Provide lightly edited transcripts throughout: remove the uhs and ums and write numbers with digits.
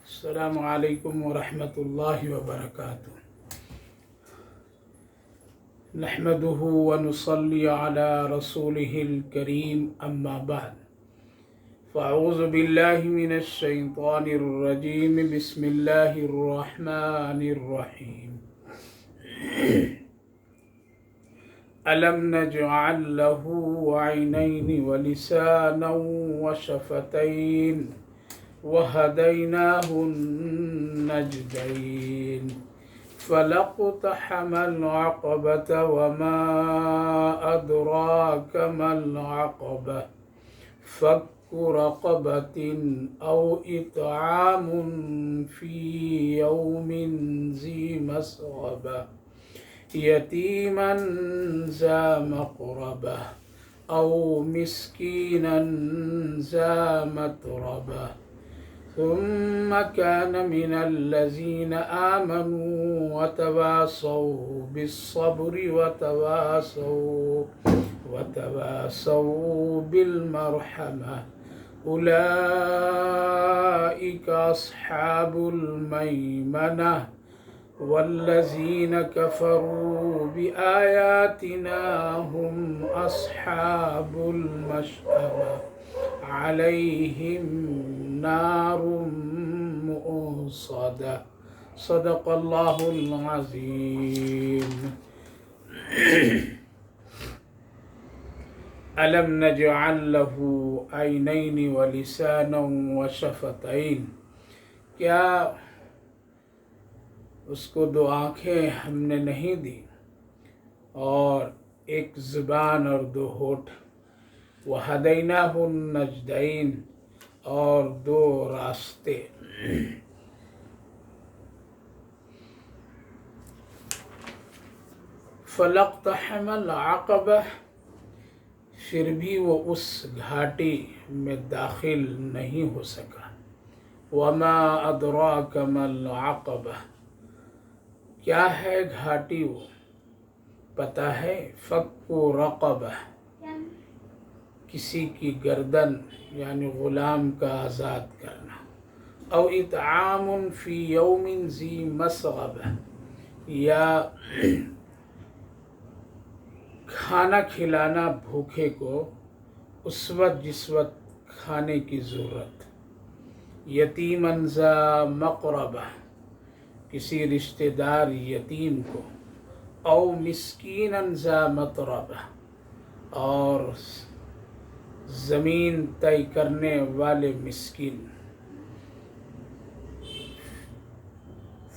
السلام علیکم ورحمۃ اللہ وبرکاتہ۔ نحمده ونصلي على رسوله الكريم اما بعد فاعوذ باللہ من الشیطان الرجیم بسم اللہ الرحمن الرحیم۔ ألم نجعل له عينين ولسانا وشفتين وهديناه النجدين فلاقتحم العقبة وما أدراك ما العقبة فك رقبة أو إطعام في يوم ذي مسغبة یتیما ذا مقربہ او مسکینا ذا متربہ ثم كان من الذين آمنوا وتواصوا بالصبر وتواصوا بالمرحمة أولئك أصحاب الميمنة والذين كفروا بآياتنا هم أصحاب المشأمة عليهم نار مؤصدة صدق الله العظيم۔ ألم نجعل له عينين ولسانا وشفتين، کیا اس کو دو آنکھیں ہم نے نہیں دی اور ایک زبان اور دو ہونٹ، وَهَدَيْنَاهُ النَّجْدَيْنِ اور دو راستے۔ فَلَاقْتَحَمَ الْعَقَبَةَ، پھر بھی وہ اس گھاٹی میں داخل نہیں ہو سکا۔ وَمَا أَدْرَاكَ مَا الْعَقَبَةُ، کیا ہے گھاٹی وہ، پتہ ہے؟ فک رقبہ، کسی کی گردن یعنی غلام کا آزاد کرنا، او اطعام فی یوم ذی مسغبہ، یا کھانا کھلانا بھوکے کو اس وقت جس وقت کھانے کی ضرورت۔ یتیما ذا مقربہ، کسی رشتہ دار یتیم کو، او مسکینا ذا متربہ، اور زمین طے کرنے والے مسکین۔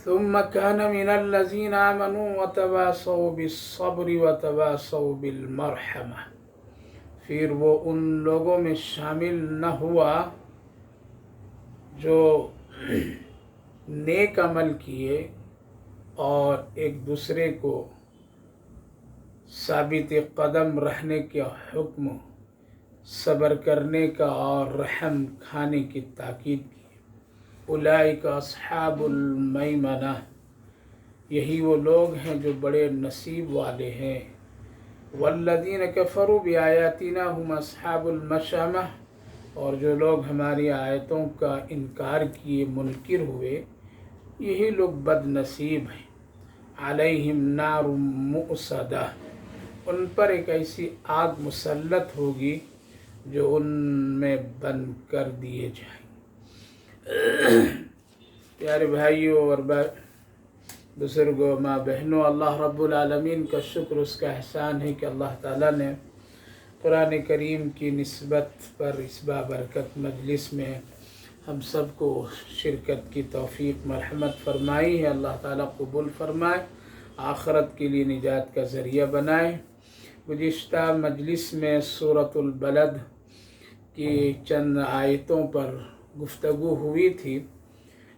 ثم كان من الذين آمنوا وتواصوا بالصبر وتواصوا بالمرحمة، پھر وہ ان لوگوں میں شامل نہ ہوا جو نیک عمل کیے اور ایک دوسرے کو ثابت قدم رہنے کا حکم، صبر کرنے کا اور رحم کھانے کی تاکید کی۔ اولئک اصحاب المیمنہ، یہی وہ لوگ ہیں جو بڑے نصیب والے ہیں۔ والذین کفروا بآیاتنا هم اصحاب المشأمہ، اور جو لوگ ہماری آیتوں کا انکار کیے، منکر ہوئے، یہی لوگ بد نصیب ہیں۔ علیہم نار مؤصدہ، ان پر ایک ایسی آگ مسلط ہوگی جو ان میں بند کر دیے جائیں۔ پیارے بھائیوں اور بزرگوں، ماں بہنوں، اللہ رب العالمین کا شکر، اس کا احسان ہے کہ اللہ تعالیٰ نے قرآن کریم کی نسبت پر اس بابرکت مجلس میں ہم سب کو شرکت کی توفیق مرحمت فرمائی ہے۔ اللہ تعالیٰ قبول فرمائے، آخرت کے لیے نجات کا ذریعہ بنائے۔ گزشتہ مجلس میں سورۃ البلد کی چند آیتوں پر گفتگو ہوئی تھی۔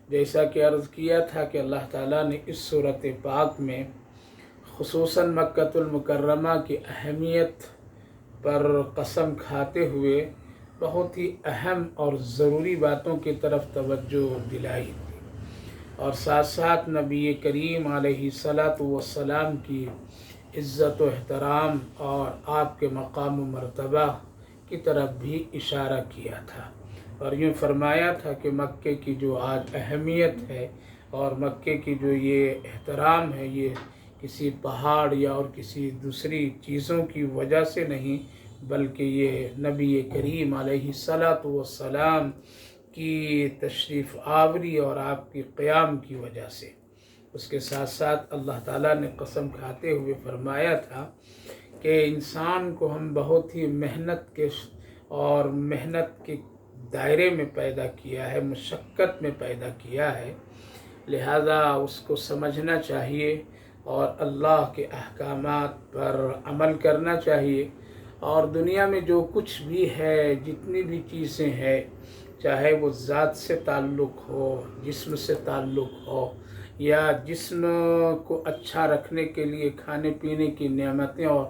جیسا کہ عرض کیا تھا کہ اللہ تعالیٰ نے اس سورۃ پاک میں خصوصاً مکۃ المکرمہ کی اہمیت پر قسم کھاتے ہوئے بہت ہی اہم اور ضروری باتوں کی طرف توجہ دلائی تھی، اور ساتھ ساتھ نبی کریم علیہ السلام کی عزت و احترام اور آپ کے مقام و مرتبہ کی طرف بھی اشارہ کیا تھا۔ اور یوں فرمایا تھا کہ مکے کی جو آج اہمیت ہے اور مکے کی جو یہ احترام ہے، یہ کسی پہاڑ یا اور کسی دوسری چیزوں کی وجہ سے نہیں، بلکہ یہ نبی کریم علیہ الصلاۃ والسلام کی تشریف آوری اور آپ کی قیام کی وجہ سے۔ اس کے ساتھ ساتھ اللہ تعالیٰ نے قسم کھاتے ہوئے فرمایا تھا کہ انسان کو ہم بہت ہی محنت کے دائرے میں پیدا کیا ہے، مشقت میں پیدا کیا ہے، لہذا اس کو سمجھنا چاہیے اور اللہ کے احکامات پر عمل کرنا چاہیے۔ اور دنیا میں جو کچھ بھی ہے، جتنی بھی چیزیں ہیں، چاہے وہ ذات سے تعلق ہو، جسم سے تعلق ہو، یا جسم کو اچھا رکھنے کے لیے کھانے پینے کی نعمتیں اور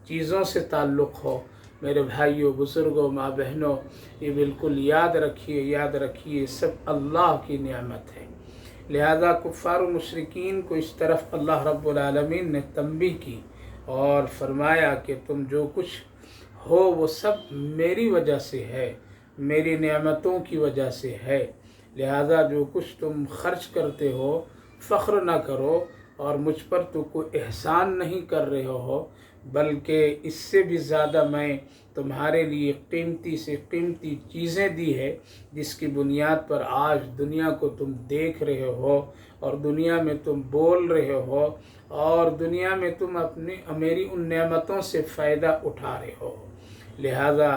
چیزوں سے تعلق ہو، میرے بھائیوں، بزرگوں، ماں بہنوں، یہ بالکل یاد رکھیے سب اللہ کی نعمت ہے۔ لہذا کفار و مشرکین کو اس طرف اللہ رب العالمین نے تنبیہ کی اور فرمایا کہ تم جو کچھ ہو وہ سب میری وجہ سے ہے، میری نعمتوں کی وجہ سے ہے، لہذا جو کچھ تم خرچ کرتے ہو فخر نہ کرو، اور مجھ پر تو کوئی احسان نہیں کر رہے ہو، بلکہ اس سے بھی زیادہ میں تمہارے لیے قیمتی سے قیمتی چیزیں دی ہے، جس کی بنیاد پر آج دنیا کو تم دیکھ رہے ہو اور دنیا میں تم بول رہے ہو اور دنیا میں تم میری ان نعمتوں سے فائدہ اٹھا رہے ہو۔ لہذا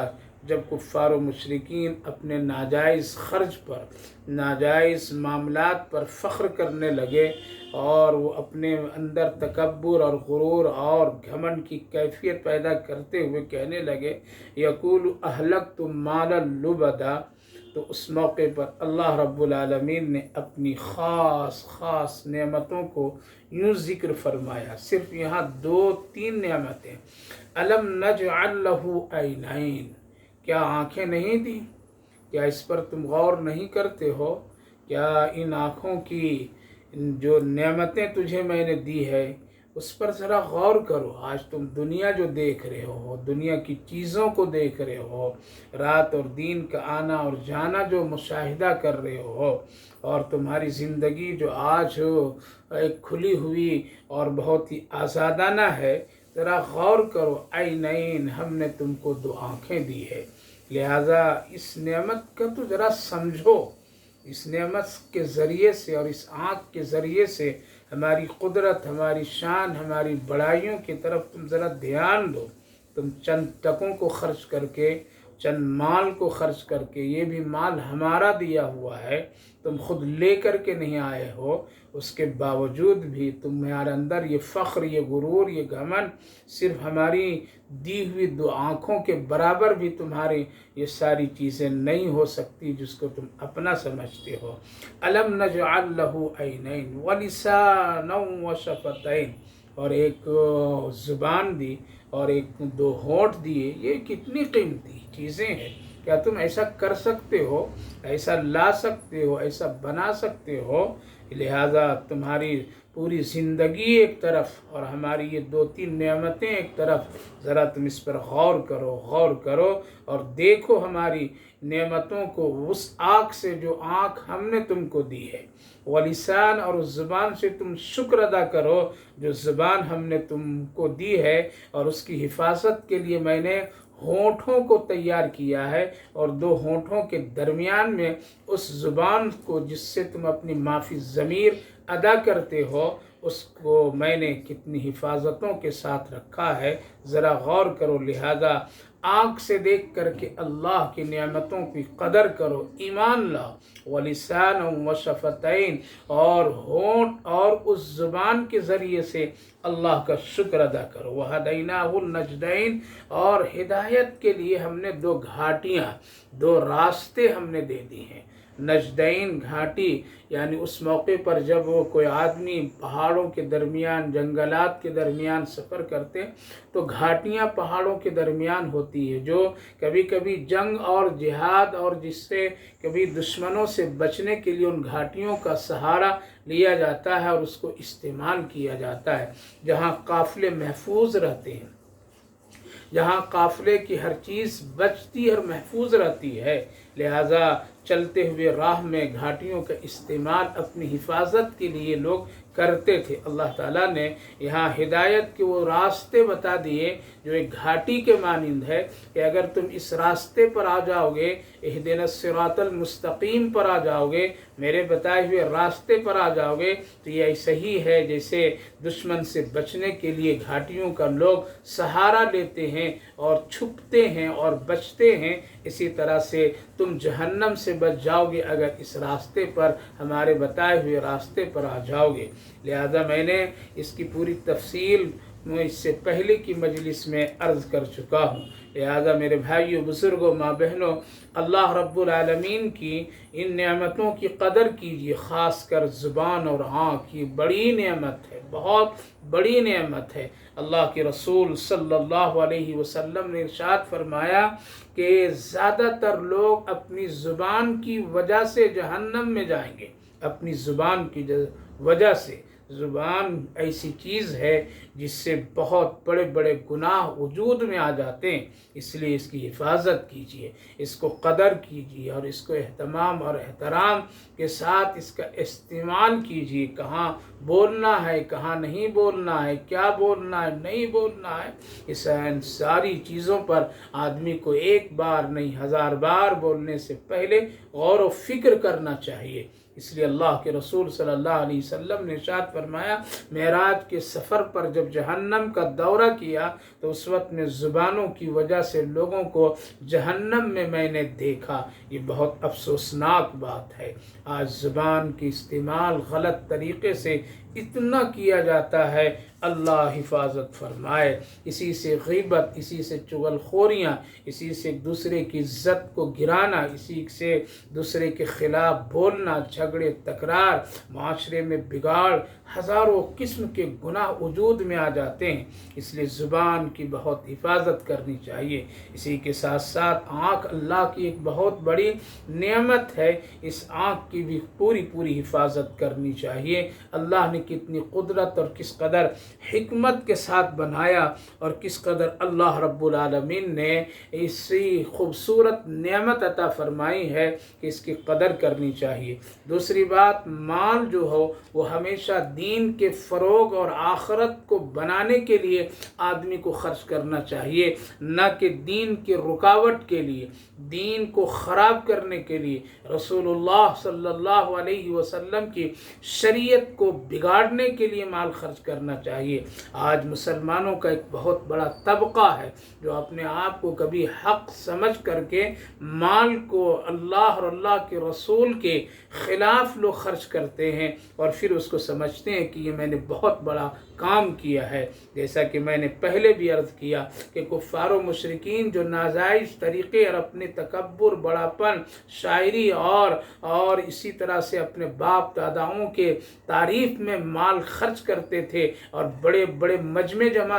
جب کفار و مشرکین اپنے ناجائز خرچ پر، ناجائز معاملات پر فخر کرنے لگے اور وہ اپنے اندر تکبر اور غرور اور گھمنڈ کی کیفیت پیدا کرتے ہوئے کہنے لگے یقول اہلکت مالا لبدا، تو اس موقع پر اللہ رب العالمین نے اپنی خاص نعمتوں کو یوں ذکر فرمایا، صرف یہاں 2-3 نعمتیں۔ الم نجعل لہ عینین، کیا آنکھیں نہیں دی؟ کیا اس پر تم غور نہیں کرتے ہو؟ کیا ان آنکھوں کی جو نعمتیں تجھے میں نے دی ہے اس پر ذرا غور کرو۔ آج تم دنیا جو دیکھ رہے ہو، دنیا کی چیزوں کو دیکھ رہے ہو، رات اور دن کا آنا اور جانا جو مشاہدہ کر رہے ہو، اور تمہاری زندگی جو آج ایک کھلی ہوئی اور بہت ہی آزادانہ ہے، ذرا غور کرو۔ عینین، ہم نے تم کو 2 آنکھیں دی ہے، لہذا اس نعمت کا تو ذرا سمجھو۔ اس نعمت کے ذریعے سے اور اس آنکھ کے ذریعے سے ہماری قدرت، ہماری شان، ہماری بڑائیوں کی طرف تم ذرا دھیان دو۔ تم چند ٹکوں کو خرچ کر کے، چند مال کو خرچ کر کے، یہ بھی مال ہمارا دیا ہوا ہے، تم خود لے کر کے نہیں آئے ہو، اس کے باوجود بھی تمہارے اندر یہ فخر، یہ غرور، یہ گھمنڈ، صرف ہماری دی ہوئی 2 آنکھوں کے برابر بھی تمہاری یہ ساری چیزیں نہیں ہو سکتی جس کو تم اپنا سمجھتے ہو۔ الم نجعل لہ عینین ولسانا وشفتین، اور ایک زبان دی اور 2 ہونٹ دیے، یہ کتنی قیمتی چیزیں ہیں۔ کیا تم ایسا کر سکتے ہو، ایسا لا سکتے ہو، ایسا بنا سکتے ہو؟ لہذا تمہاری پوری زندگی ایک طرف اور ہماری یہ 2-3 نعمتیں ایک طرف، ذرا تم اس پر غور کرو اور دیکھو ہماری نعمتوں کو اس آنکھ سے جو آنکھ ہم نے تم کو دی ہے، ولسان، اور اس زبان سے تم شکر ادا کرو جو زبان ہم نے تم کو دی ہے، اور اس کی حفاظت کے لیے میں نے ہونٹوں کو تیار کیا ہے، اور 2 ہونٹوں کے درمیان میں اس زبان کو جس سے تم اپنی معافی ضمیر ادا کرتے ہو، اس کو میں نے کتنی حفاظتوں کے ساتھ رکھا ہے، ذرا غور کرو۔ لہذا آنکھ سے دیکھ کر کے اللہ کی نعمتوں کی قدر کرو، ایمان لاؤ۔ ولسان و شفتین، اور ہونٹ اور اس زبان کے ذریعے سے اللہ کا شکر ادا کرو۔ وَهَدَيْنَاهُ النَّجْدَيْنِ، اور ہدایت کے لیے ہم نے 2 گھاٹیاں، 2 راستے ہم نے دے دی ہیں۔ نجدین، گھاٹی، یعنی اس موقع پر جب وہ کوئی آدمی پہاڑوں کے درمیان، جنگلات کے درمیان سفر کرتے تو گھاٹیاں پہاڑوں کے درمیان ہوتی ہے، جو کبھی کبھی جنگ اور جہاد اور جس سے کبھی دشمنوں سے بچنے کے لیے ان گھاٹیوں کا سہارا لیا جاتا ہے اور اس کو استعمال کیا جاتا ہے، جہاں قافلے محفوظ رہتے ہیں، جہاں قافلے کی ہر چیز بچتی اور محفوظ رہتی ہے۔ لہٰذا چلتے ہوئے راہ میں گھاٹیوں کا استعمال اپنی حفاظت کے لیے لوگ کرتے تھے۔ اللہ تعالیٰ نے یہاں ہدایت کے وہ راستے بتا دیے جو ایک گھاٹی کے مانند ہے کہ اگر تم اس راستے پر آ جاؤ گے، اہدنا الصراط المستقیم پر آ جاؤ گے، میرے بتائے ہوئے راستے پر آ جاؤ گے، تو یہ ایسا ہی ہے جیسے دشمن سے بچنے کے لیے گھاٹیوں کا لوگ سہارا لیتے ہیں اور چھپتے ہیں اور بچتے ہیں، اسی طرح سے تم جہنم سے بچ جاؤ گے اگر اس راستے پر، ہمارے بتائے ہوئے راستے پر آ جاؤ گے۔ لہذا میں نے اس کی پوری تفصیل میں اس سے پہلے کی مجلس میں عرض کر چکا ہوں۔ لہذا میرے بھائیوں، بزرگوں، ماں بہنوں، اللہ رب العالمین کی ان نعمتوں کی قدر کیجیے، خاص کر زبان اور آنکھ، یہ بڑی نعمت ہے، بہت بڑی نعمت ہے۔ اللہ کے رسول صلی اللہ علیہ وسلم نے ارشاد فرمایا کہ زیادہ تر لوگ اپنی زبان کی وجہ سے جہنم میں جائیں گے، اپنی زبان کی وجہ سے۔ زبان ایسی چیز ہے جس سے بہت بڑے بڑے گناہ وجود میں آ جاتے ہیں، اس لیے اس کی حفاظت کیجیے، اس کو قدر کیجیے اور اس کو اہتمام اور احترام کے ساتھ اس کا استعمال کیجیے۔ کہاں بولنا ہے، کہاں نہیں بولنا ہے، کیا بولنا ہے، نہیں بولنا ہے، اس ساری چیزوں پر آدمی کو ایک بار نہیں 1000 بار بولنے سے پہلے غور و فکر کرنا چاہیے۔ اس لیے اللہ کے رسول صلی اللہ علیہ وسلم نے ارشاد فرمایا، معراج کے سفر پر جب جہنم کا دورہ کیا تو اس وقت میں زبانوں کی وجہ سے لوگوں کو جہنم میں میں نے دیکھا۔ یہ بہت افسوسناک بات ہے، آج زبان کی استعمال غلط طریقے سے اتنا کیا جاتا ہے، اللہ حفاظت فرمائے۔ اسی سے غیبت، اسی سے چغل خوریاں، اسی سے ایک دوسرے کی عزت کو گرانا، اسی سے دوسرے کے خلاف بولنا، جھگڑے تکرار، معاشرے میں بگاڑ، ہزاروں قسم کے گناہ وجود میں آ جاتے ہیں۔ اس لیے زبان کی بہت حفاظت کرنی چاہیے۔ اسی کے ساتھ ساتھ آنکھ اللہ کی ایک بہت بڑی نعمت ہے، اس آنکھ کی بھی پوری حفاظت کرنی چاہیے۔ اللہ نے کتنی قدرت اور کس قدر حکمت کے ساتھ بنایا اور کس قدر اللہ رب العالمین نے اسی خوبصورت نعمت عطا فرمائی ہے کہ اس کی قدر کرنی چاہیے۔ دوسری بات، مال جو ہو وہ ہمیشہ دین کے فروغ اور آخرت کو بنانے کے لیے آدمی کو خرچ کرنا چاہیے، نہ کہ دین کی رکاوٹ کے لیے، دین کو خراب کرنے کے لیے، رسول اللہ صلی اللہ علیہ وسلم کی شریعت کو بگاڑنے کے لیے مال خرچ کرنا چاہیے۔ آج مسلمانوں کا ایک بہت بڑا طبقہ ہے جو اپنے آپ کو کبھی حق سمجھ کر کے مال کو اللہ اور اللہ کے رسول کے خلاف لوگ خرچ کرتے ہیں اور پھر اس کو سمجھتے ہیں کہ یہ میں نے بہت بڑا کام کیا ہے۔ جیسا کہ میں نے پہلے بھی عرض کیا کہ کفار و مشرکین جو ناجائز طریقے اور اپنے تکبر، بڑاپن، شاعری اور اسی طرح سے اپنے باپ داداؤں کے تعریف میں مال خرچ کرتے تھے اور بڑے بڑے مجمع جمع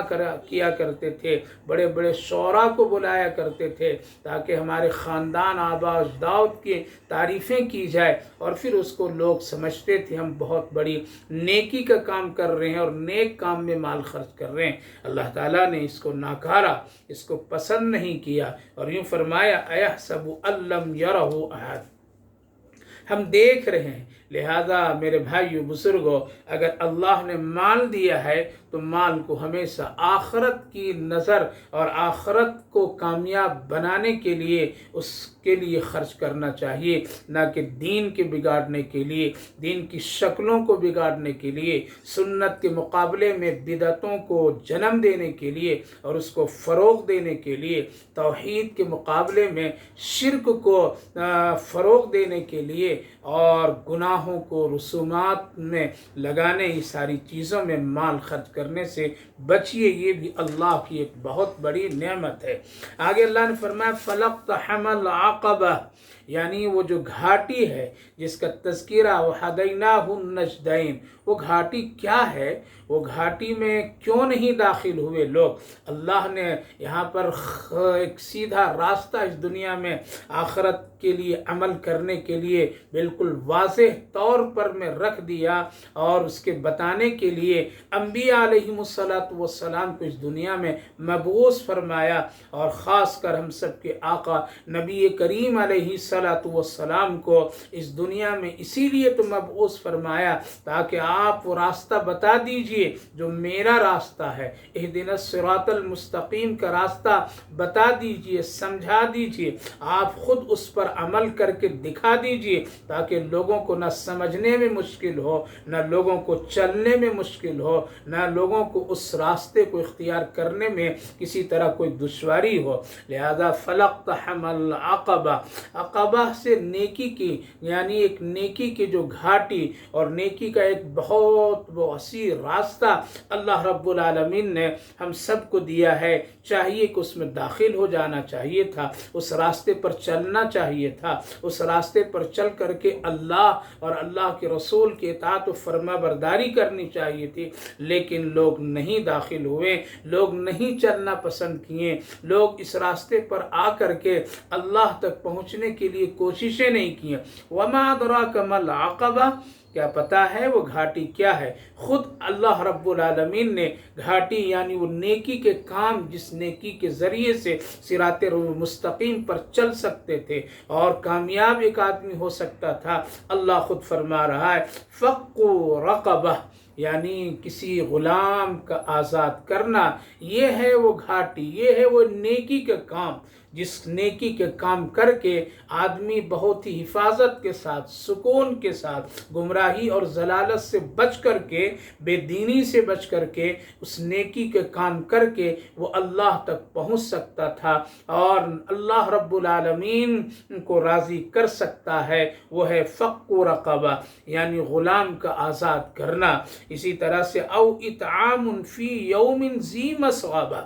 کیا کرتے تھے، بڑے بڑے شعراء کو بلایا کرتے تھے تاکہ ہمارے خاندان، آباء و اجداد کی تعریفیں کی جائے، اور پھر اس کو لوگ سمجھتے تھے ہم بہت بڑی نیکی کا کام کر رہے ہیں اور نیک کام میں مال خرچ کر رہے ہیں۔ اللہ تعالیٰ نے اس کو ناکارا، اس کو پسند نہیں کیا اور یوں فرمایا اَيَحْسَبُ أَن لَّمْ يَرَهُ أَحَدٌ، ہم دیکھ رہے ہیں۔ لہذا میرے بھائیو، بزرگوں، اگر اللہ نے مال دیا ہے تو مال کو ہمیشہ آخرت کی نظر اور آخرت کو کامیاب بنانے کے لیے اس کے لیے خرچ کرنا چاہیے، نہ کہ دین کے بگاڑنے کے لیے، دین کی شکلوں کو بگاڑنے کے لیے، سنت کے مقابلے میں بدعتوں کو جنم دینے کے لیے اور اس کو فروغ دینے کے لیے، توحید کے مقابلے میں شرک کو فروغ دینے کے لیے اور گناہوں کو رسومات میں لگانے، یہ ساری چیزوں میں مال خرچ کرنے سے بچیے۔ یہ بھی اللہ کی ایک بہت بڑی نعمت ہے۔ آگے اللہ نے فرمایا فَلَقْتَحَمَ الْعَقَبَةَ، یعنی وہ جو گھاٹی ہے جس کا تذکرہ وَهَدَيْنَاهُ النَّجْدَيْنِ، وہ گھاٹی کیا ہے؟ وہ گھاٹی میں کیوں نہیں داخل ہوئے لوگ؟ اللہ نے یہاں پر ایک سیدھا راستہ اس دنیا میں آخرت کے لیے عمل کرنے کے لیے بالکل واضح طور پر میں رکھ دیا، اور اس کے بتانے کے لیے انبیاء علیہم السلام کو اس دنیا میں مبعوث فرمایا، اور خاص کر ہم سب کے آقا نبی کریم علیہ السلام کو اس دنیا میں اسی لیے تو مبعوث فرمایا تاکہ آپ وہ راستہ بتا دیجئے جو میرا راستہ ہے، اہدنا الصراط المستقیم کا راستہ بتا دیجئے، سمجھا دیجئے، آپ خود اس پر عمل کر کے دکھا دیجئے تاکہ لوگوں کو نہ سمجھنے میں مشکل ہو، نہ لوگوں کو چلنے میں مشکل ہو، نہ لوگوں کو اس راستے کو اختیار کرنے میں کسی طرح کوئی دشواری ہو۔ لہذا فلقتحم العقبہ، عقبہ سے نیکی کی، یعنی ایک نیکی کی جو گھاٹی اور نیکی کا ایک بہت وسیع راستہ اللہ رب العالمین نے ہم سب کو دیا ہے، چاہیے کہ اس میں داخل ہو جانا چاہیے تھا، اس راستے پر چلنا چاہیے تھا، اس راستے پر چل کر کے اللہ اور اللہ کے رسول کی اطاعت و فرما برداری کرنی چاہیے تھی، لیکن لوگ نہیں داخل ہوئے، لوگ نہیں چلنا پسند کیے، لوگ اس راستے پر آ کر کے اللہ تک پہنچنے کے لیے کوششیں نہیں کیں۔ وما ادراک ما العقبہ، کیا پتہ ہے وہ گھاٹی کیا ہے؟ خود اللہ رب العالمین نے گھاٹی یعنی وہ نیکی کے کام، جس نیکی کے ذریعے سے صراط مستقیم پر چل سکتے تھے اور کامیاب ایک آدمی ہو سکتا تھا، اللہ خود فرما رہا ہے فق رقبہ، یعنی کسی غلام کا آزاد کرنا، یہ ہے وہ گھاٹی، یہ ہے وہ نیکی کا کام، جس نیکی کے کام کر کے آدمی بہت ہی حفاظت کے ساتھ، سکون کے ساتھ، گمراہی اور ضلالت سے بچ کر کے، بے دینی سے بچ کر کے، اس نیکی کے کام کر کے وہ اللہ تک پہنچ سکتا تھا اور اللہ رب العالمین کو راضی کر سکتا ہے، وہ ہے فق رقبہ، یعنی غلام کا آزاد کرنا۔ اسی طرح سے او اطعام فی یوم ذی مسغبہ،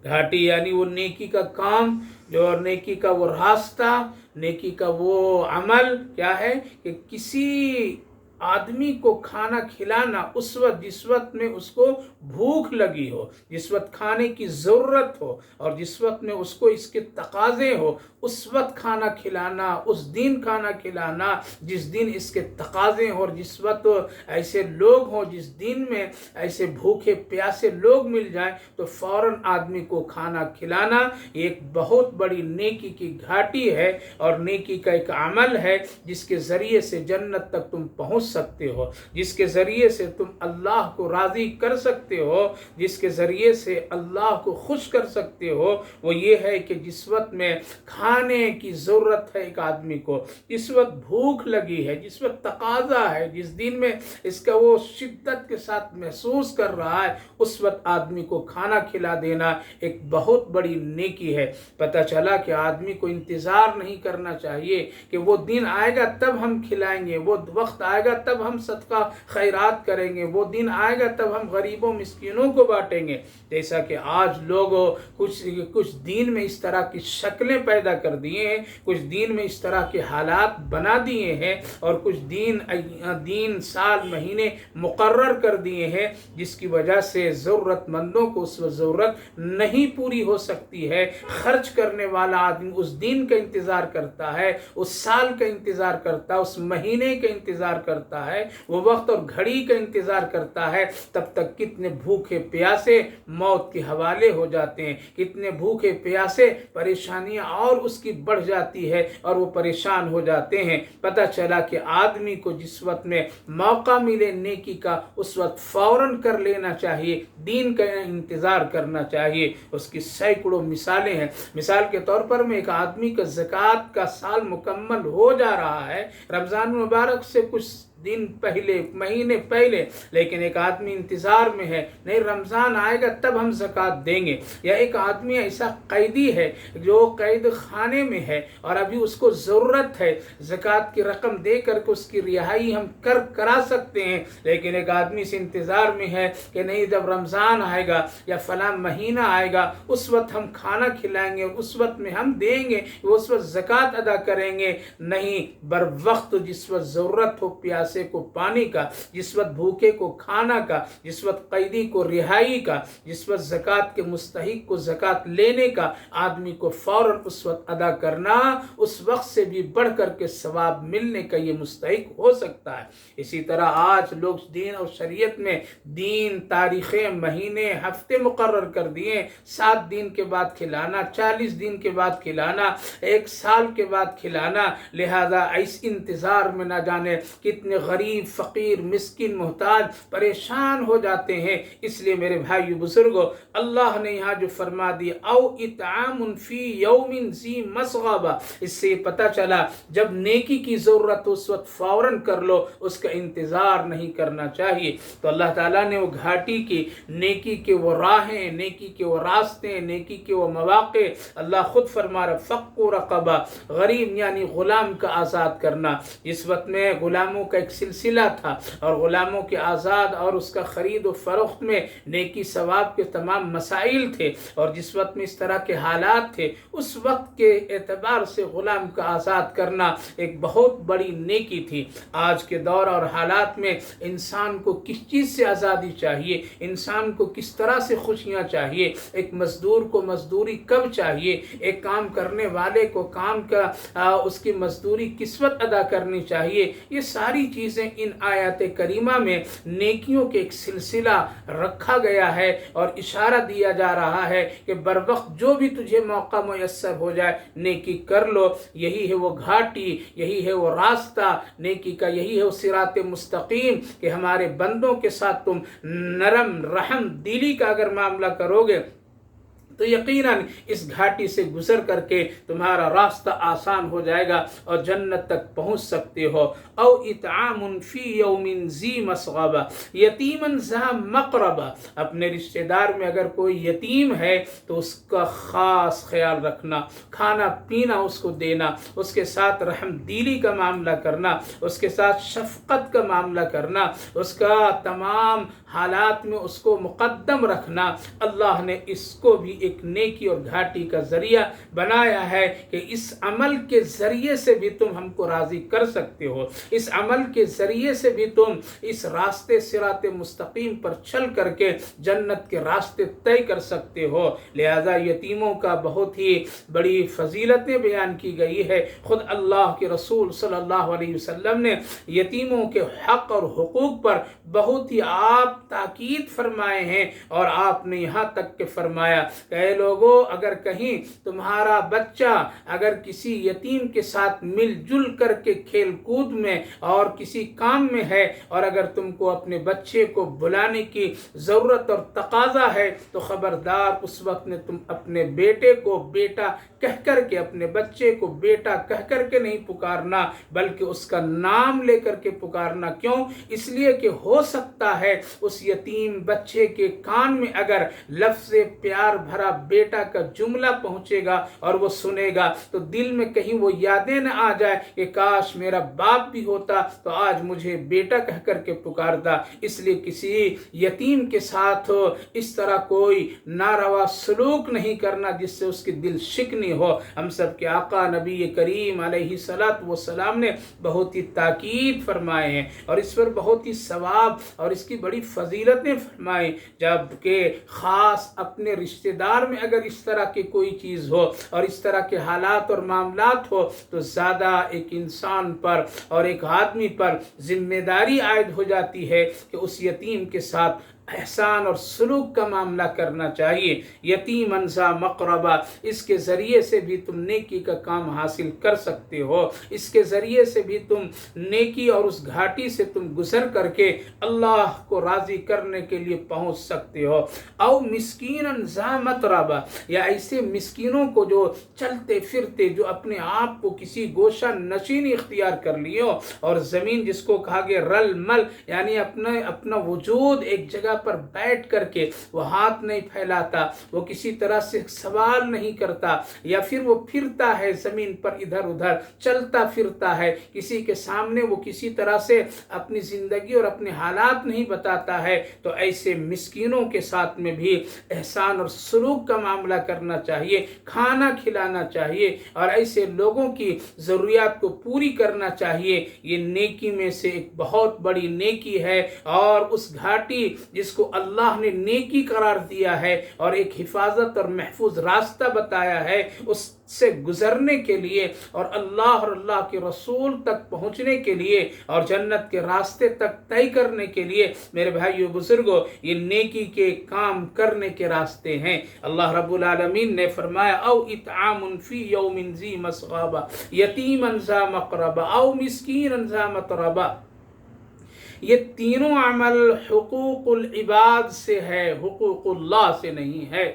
گھاٹی یعنی وہ نیکی کا کام جو، اور نیکی کا وہ راستہ، نیکی کا وہ عمل کیا ہے کہ کسی آدمی کو کھانا کھلانا اس وقت جس وقت میں اس کو بھوک لگی ہو، جس وقت کھانے کی ضرورت ہو اور جس وقت میں اس کو اس کے تقاضے ہو، اس وقت کھانا کھلانا، اس دن کھانا کھلانا جس دن اس کے تقاضے ہوں، اور جس وقت ایسے لوگ ہوں، جس دن میں ایسے بھوکے پیاسے لوگ مل جائیں تو فوراً آدمی کو کھانا کھلانا ایک بہت بڑی نیکی کی گھاٹی ہے اور نیکی کا ایک عمل ہے جس کے ذریعے سے جنت تک تم پہنچ سکتے ہو، جس کے ذریعے سے تم اللہ کو راضی کر سکتے ہو، جس کے ذریعے سے اللہ کو خوش کر سکتے ہو۔ وہ یہ ہے کہ جس وقت میں کھانے کی ضرورت ہے ایک آدمی کو، جس وقت بھوک لگی ہے، جس وقت تقاضا ہے، جس دن میں اس کا وہ شدت کے ساتھ محسوس کر رہا ہے، اس وقت آدمی کو کھانا کھلا دینا ایک بہت بڑی نیکی ہے۔ پتہ چلا کہ آدمی کو انتظار نہیں کرنا چاہیے کہ وہ دن آئے گا تب ہم کھلائیں گے، وہ وقت آئے گا تب ہم صدقہ خیرات کریں گے، وہ دن آئے گا تب ہم غریبوں مسکینوں کو بانٹیں گے۔ جیسا کہ آج لوگ کچھ دین میں اس طرح کی شکلیں پیدا کر دیے ہیں، کچھ دین میں اس طرح کے حالات بنا دیے ہیں، اور کچھ دین سال مہینے مقرر کر دیے ہیں جس کی وجہ سے ضرورت مندوں کو اس وقت ضرورت نہیں پوری ہو سکتی ہے۔ خرچ کرنے والا آدمی اس دن کا انتظار کرتا ہے، اس سال کا انتظار کرتا ہے، اس مہینے کا انتظار کرتا ہے، وہ وقت اور گھڑی کا انتظار کرتا ہے، تب تک کتنے بھوکے پیاسے موت کے حوالے ہو جاتے ہیں، کتنے بھوکے پیاسے پریشانیاں اور اس کی بڑھ جاتی ہے اور وہ پریشان ہو جاتے ہیں۔ پتہ چلا کہ آدمی کو جس وقت میں موقع ملے نیکی کا اس وقت فوراً کر لینا چاہیے، دین کا انتظار کرنا چاہیے۔ اس کی سینکڑوں مثالیں ہیں۔ مثال کے طور پر میں ایک آدمی کا زکوٰۃ کا سال مکمل ہو جا رہا ہے، رمضان مبارک سے کچھ دن پہلے، مہینے پہلے، لیکن ایک آدمی انتظار میں ہے، نہیں رمضان آئے گا تب ہم زکوٰۃ دیں گے۔ یا ایک آدمی ایسا قیدی ہے جو قید خانے میں ہے اور ابھی اس کو ضرورت ہے، زکوٰۃ کی رقم دے کر کے اس کی رہائی ہم کرا سکتے ہیں، لیکن ایک آدمی سے انتظار میں ہے کہ نہیں جب رمضان آئے گا یا فلاں مہینہ آئے گا اس وقت ہم کھانا کھلائیں گے، اس وقت میں ہم دیں گے، اس وقت زکوٰۃ ادا کریں گے۔ نہیں، بر وقت جس وقت ضرورت ہو پیاسے پیاسے کو پانی کا، جس وقت بھوکے کو کھانا کا، جس وقت قیدی کو رہائی کا، جس وقت زکوٰۃ کے مستحق کو زکوٰۃ لینے کا، آدمی کو فوراً اس وقت ادا کرنا اس وقت سے بھی بڑھ کر کے ثواب ملنے کا یہ مستحق ہو سکتا ہے۔ اسی طرح آج لوگ دین اور شریعت میں دین، تاریخیں، مہینے، ہفتے مقرر کر دیے، 7 دن کے بعد کھلانا، 40 دن کے بعد کھلانا، 1 سال کے بعد کھلانا، لہذا اس انتظار میں نہ جانے کتنے غریب، فقیر، مسکین، محتاج پریشان ہو جاتے ہیں۔ اس لیے میرے بھائی بزرگوں، اللہ نے یہاں جو فرما دی او اطعام فی یوم ذی مسغبہ، اس سے پتہ چلا جب نیکی کی ضرورت اس وقت فوراً کر لو، اس کا انتظار نہیں کرنا چاہیے۔ تو اللہ تعالیٰ نے وہ گھاٹی کی نیکی کے وہ راہیں، نیکی کے وہ راستے، نیکی کے وہ مواقع اللہ خود فرما رہا، فق رقبہ، غریب یعنی غلام کا آزاد کرنا۔ اس وقت میں غلاموں کا ایک سلسلہ تھا اور غلاموں کے آزاد اور اس کا خرید و فروخت میں نیکی ثواب کے تمام مسائل تھے، اور جس وقت میں اس طرح کے حالات تھے اس وقت کے اعتبار سے غلام کا آزاد کرنا ایک بہت بڑی نیکی تھی۔ آج کے دور اور حالات میں انسان کو کس چیز سے آزادی چاہیے، انسان کو کس طرح سے خوشیاں چاہیے، ایک مزدور کو مزدوری کب چاہیے، ایک کام کرنے والے کو کام کا اس کی مزدوری کس وقت ادا کرنی چاہیے، یہ ساری چیزیں ان آیات کریمہ میں نیکیوں کے ایک سلسلہ رکھا گیا ہے اور اشارہ دیا جا رہا ہے کہ بروقت جو بھی تجھے موقع میسر ہو جائے نیکی کر لو۔ یہی ہے وہ گھاٹی، یہی ہے وہ راستہ نیکی کا، یہی ہے وہ صراط مستقیم کہ ہمارے بندوں کے ساتھ تم نرم رحم دلی کا اگر معاملہ کرو گے تو یقیناً اس گھاٹی سے گزر کر کے تمہارا راستہ آسان ہو جائے گا اور جنت تک پہنچ سکتے ہو۔ او اطعام فی یوم ذی مسغبہ یتیما ذا مقربہ، اپنے رشتہ دار میں اگر کوئی یتیم ہے تو اس کا خاص خیال رکھنا، کھانا پینا اس کو دینا، اس کے ساتھ رحم دلی کا معاملہ کرنا، اس کے ساتھ شفقت کا معاملہ کرنا، اس کا تمام حالات میں اس کو مقدم رکھنا۔ اللہ نے اس کو بھی ایک نیکی اور گھاٹی کا ذریعہ بنایا ہے کہ اس عمل کے ذریعے سے بھی تم ہم کو راضی کر سکتے ہو، اس عمل کے ذریعے سے بھی تم اس راستے صراط مستقیم پر چل کر کے جنت کے راستے طے کر سکتے ہو۔ لہذا یتیموں کا بہت ہی بڑی فضیلتیں بیان کی گئی ہے۔ خود اللہ کے رسول صلی اللہ علیہ وسلم نے یتیموں کے حق اور حقوق پر بہت ہی آپ تاکید فرمائے ہیں، اور آپ نے یہاں تک کہ فرمایا کہ اے لوگو، اگر کہیں تمہارا بچہ اگر کسی یتیم کے ساتھ مل جل کر کے کھیل کود میں اور کسی کام میں ہے، اور اگر تم کو اپنے بچے کو بلانے کی ضرورت اور تقاضا ہے تو خبردار اس وقت میں تم اپنے بیٹے کو بیٹا کہہ کر کے، اپنے بچے کو بیٹا کہہ کر کے نہیں پکارنا، بلکہ اس کا نام لے کر کے پکارنا۔ کیوں؟ اس لیے کہ ہو سکتا ہے اس یتیم بچے کے کان میں اگر لفظ پیار بھرا بیٹا کا جملہ پہنچے گا اور وہ سنے گا تو دل میں کہیں وہ یادیں نہ آ جائے کہ کاش میرا باپ بھی ہوتا تو آج مجھے بیٹا کہہ کر کے پکارتا۔ اس لیے کسی یتیم کے ساتھ اس طرح کوئی ناروا سلوک نہیں کرنا جس سے اس کی دل شکنی ہو۔ ہم سب کے آقا نبی کریم علیہ السلام نے بہت ہی تاکید فرمائے ہیں اور اس پر بہت ہی ثواب اور اس کی بڑی فضیلتیں فرمائیں، جبکہ خاص اپنے رشتہ دار میں اگر اس طرح کی کوئی چیز ہو اور اس طرح کے حالات اور معاملات ہو تو زیادہ ایک انسان پر اور ایک آدمی پر ذمہ داری عائد ہو جاتی ہے کہ اس یتیم کے ساتھ احسان اور سلوک کا معاملہ کرنا چاہیے۔ یتیما ذا مقربہ، اس کے ذریعے سے بھی تم نیکی کا کام حاصل کر سکتے ہو، اس کے ذریعے سے بھی تم نیکی اور اس گھاٹی سے تم گزر کر کے اللہ کو راضی کرنے کے لیے پہنچ سکتے ہو۔ او مسکینا ذا متربہ، یا ایسے مسکینوں کو جو چلتے پھرتے، جو اپنے آپ کو کسی گوشہ نشینی اختیار کر لیے ہو اور زمین جس کو کہا گیا رل مل، یعنی اپنا وجود ایک جگہ پر بیٹھ کر کے وہ ہاتھ نہیں پھیلاتا، وہ کسی طرح سے سوال نہیں کرتا، یا پھر وہ پھرتا ہے زمین پر ادھر ادھر چلتا پھرتا ہے، کسی کے سامنے وہ کسی طرح سے اپنی زندگی اور اپنے حالات نہیں بتاتا ہے، تو ایسے مسکینوں کے ساتھ میں بھی احسان اور سلوک کا معاملہ کرنا چاہیے، کھانا کھلانا چاہیے اور ایسے لوگوں کی ضروریات کو پوری کرنا چاہیے۔ یہ نیکی میں سے ایک بہت بڑی نیکی ہے، اور اس گھاٹی جس کو اللہ نے نیکی قرار دیا ہے اور ایک حفاظت اور محفوظ راستہ بتایا ہے، اس سے گزرنے کے لیے اور اللہ کے رسول تک پہنچنے کے لیے اور جنت کے راستے تک طے کرنے کے لیے میرے بھائیو بزرگوں، یہ نیکی کے کام کرنے کے راستے ہیں۔ اللہ رب العالمین نے فرمایا او اطعام فی یوم ذی مسغبہ یتیما ذا مقربہ او مسکینا ذا متربہ، یہ تینوں عمل حقوق العباد سے ہے، حقوق اللہ سے نہیں ہے۔